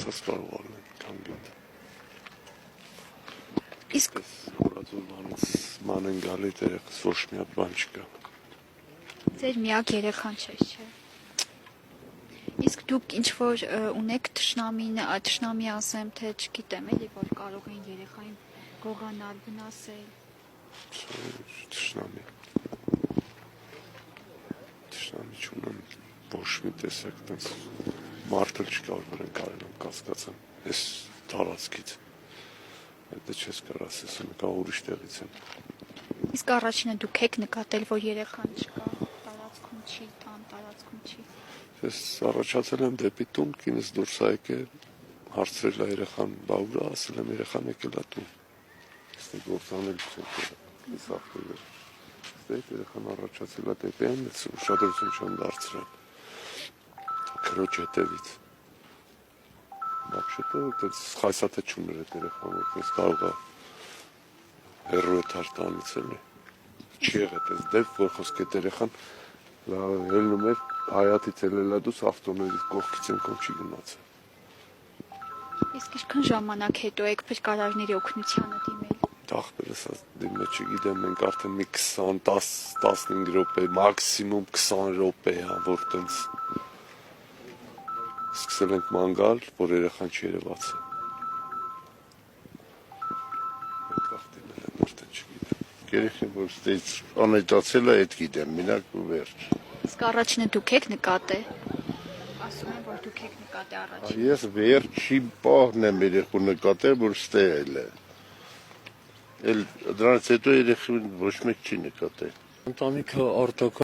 Կարծես կարող առնեն կանգին։ Իսկ Հորացորվանից ման են գալի երեխաս ոչ մի հատ բան չկա։ ձեր միակ երեխան չէ, չէ։ Իսկ դուք ինչ որ ունեք թշնամի ասեմ, թե չգիտեմ, էլի որ կարող են երեխային գողանալ, վնասել։ Թշնամի չունեմ ոչ մի տեսակ տենց մարդ էլ չկա որ են կարելում կասկածան ես տարածքից դա չես կար ասես կա ուրիշ տեղից եմ Իսկ առաջինը դուք եք նկատել, որ երեխան չկա, տարածքում չի, տան տարածքում չի։ Ես առաջացել եմ դեպի տուն, կինս դուրս է եկել, հարցրել է երեխան բա ուր է, ասել եմ երեխան եկել է տուն։ Ես գործանել չեմ ես ախտել Ստեյք երեխան առաջացել է դեպի եմ, ես ուշադրություն չեմ դարձրել քրոջ հետևից։ Вообще-то խայսաթը չուներ այդ երեխան, որպես կարող է հեռու է թարտանից էլի։ Չի եղել այս դեպք, որ խոսք այդ երեխան ելնում էր հայատից ելելա դուս ավտոներից կողքից ենքով չի գնացել։ Իսկ ինչքան ժամանակ հետո եք փրկարարների օգնությանը դիմել։ Ախպերս դիմը չգիտեմ, մենք արդեն մի 20-15 րոպե, մաքսիմում 20 րոպե է, որ տենց սկսել ենք ման գալ, որ երեխան չերևացել։ Դիմել եմ արդեն չգիտեմ։ Երեխան որ ստեյց անեծացել է, այդ գիտեմ, մինակ ու վերջ։ Իսկ առաջինը դուք եք նկատել։ Ասում են, որ դուք եք նկատել առաջինը։ Ես վերջի պահն եմ երեխու նկատել, որ ստեյել է։ Դրանից հետո երեխին ոչ մեկ չի նկատել։ Ընտանիքը արտակարգ